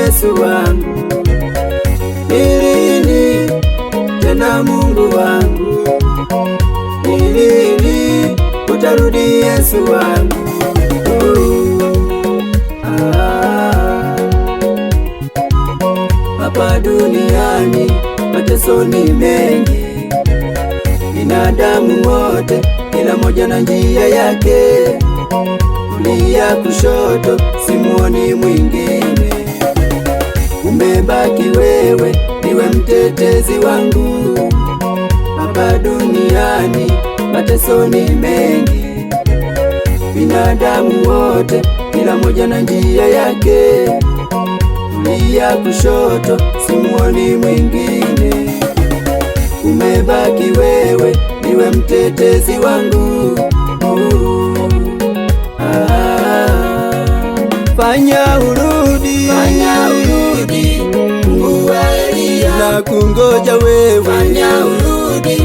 Yesu wangu. Ni lini tena Mungu wangu? Ni lini utarudi Yesu wangu? Hapa duniani mateso ni mengi, binadamu wote kila moja na njia yake, kulia kushoto simuoni mwingine. Umebaki wewe niwe mtetezi wangu. Hapa duniani mateso ni mengi, binadamu wote kila moja na njia yake, kulia kushoto simuoni mwingine. Umebaki wewe niwe mtetezi wangu. Fanya urudi, Mungu wa Elia, na kungoja wewe. Fanya urudi,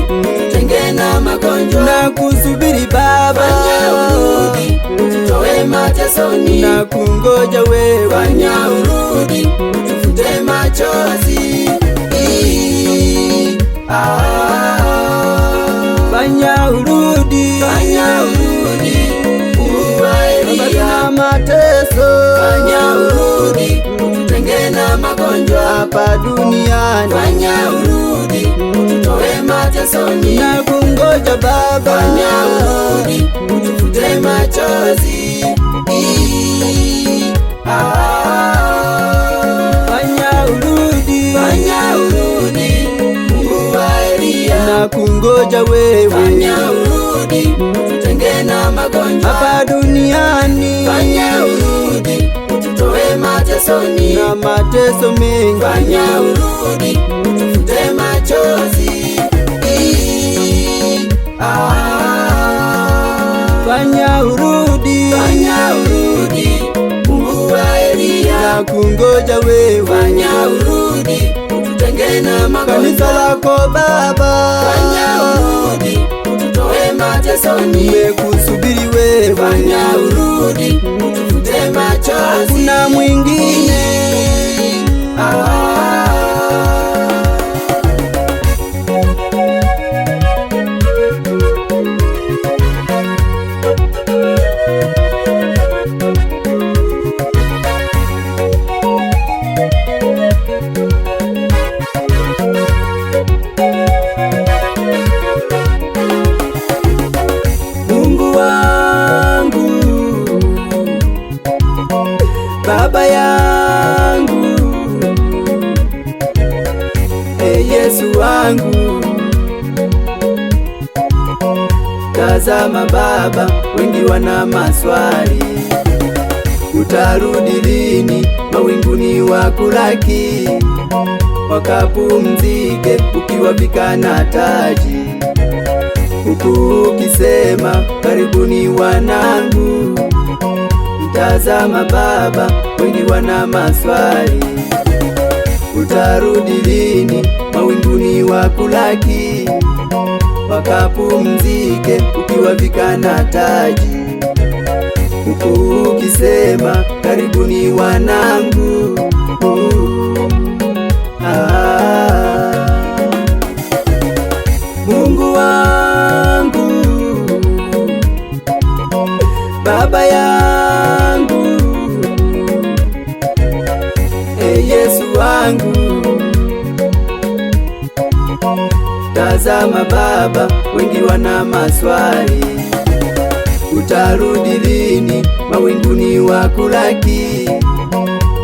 tutenge na magonjwa, na kusubiri Baba. Fanya urudi, tutoe matesoni, na kungoja wewe. Fanya urudi, tufute machozi. Fanya urudi, Mungu wa Elia, na mateso. Fanya urudi, tutenge na magonjwa hapa duniani. Fanya urudi, tutoe matesoni, na kungoja Baba. Fanya urudi, tufute machozi. Fanya urudi, Mungu wa Elia, na kungoja wewe. Fanya urudi, tutenge na magonjwa hapa duniani. Fanya urudi, tutoe matesoni, na mateso mengi. Fanya urudi, tufute machozi. Fanya urudi, Mungu wa Elia, na kungoja wewe. Fanya urudi, tutenge na magonjwa kanisa lako Baba. Fanya urudi, tutoe matesoni, nimekusubiri wewe. Fanya urudi, tufute machozi. Kuna mwingine. Mungu wangu, Baba yangu, Yesu wangu. Tazama Baba, wengi wana maswali. Utarudi lini mawinguni wakulaki, wakapumzike ukiwavika na taji, huku ukisema karibuni wanangu. Tazama Baba, wengi wana maswali. Utarudi lini mawinguni wakulaki, wakapumzike ukiwavika na taji, huku ukisema karibuni wanangu. Mungu wangu, Baba yangu, Yesu wangu. Tazama Baba, wengi wana maswali. Utarudi lini mawinguni wakulaki,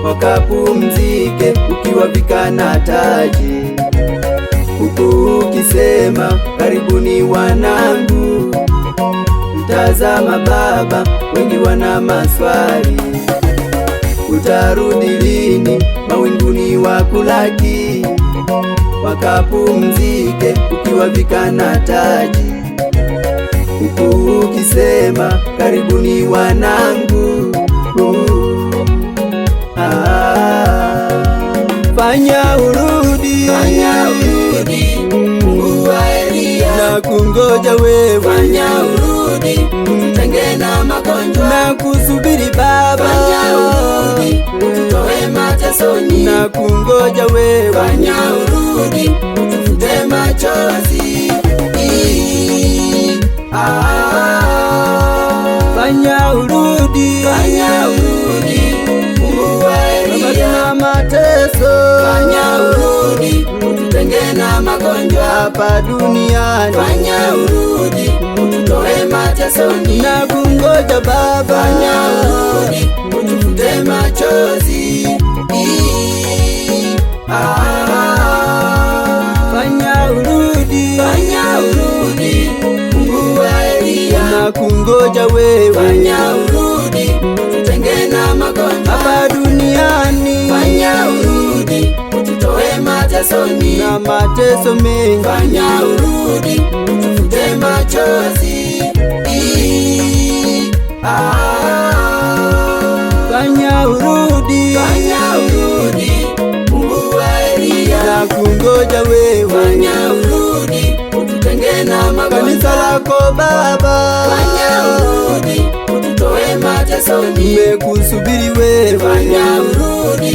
wakapumzike ukiwavika na taji, huku ukisema karibuni wanangu. Tazama Baba, wengi wana maswali. Utarudi lini mawinguni wakulaki, wakapumzike ukiwavika na taji, huku ukisema karibuni wanangu. Fanya urudi, Mungu wa Elia, na kungoja wewe. Fanya urudi, tutenge na magonjwa na kusubiri Baba. Fanya urudi, tutoe matesoni, na kungoja wewe. Fanya urudi utufute machozi. Fanya urudi, Fanya urudi, Mungu wa Elia. na mateso. Fanya urudi ututenge na magonjwa hapa duniani. Fanya urudi ututoe matesoni, na kungoja Baba. Fanya urudi utufute machozi. Fanya urudi, Fanya urudi, Mungu wa Elia. na kungoja wewe. Fanya urudi ututenge na magonjwa hapa duniani. Fanya urudi ututoe matesoni, na mateso mengi. Fanya urudi utufute machozi. Fanya urudi, Fanya urudi, Mungu wa Elia. na kungoja wewe. Fanya urudi ututenge na kanisa magonjwa lako Baba. Fanya urudi ututoe matesoni, nimekusubiri wewe. Fanya urudi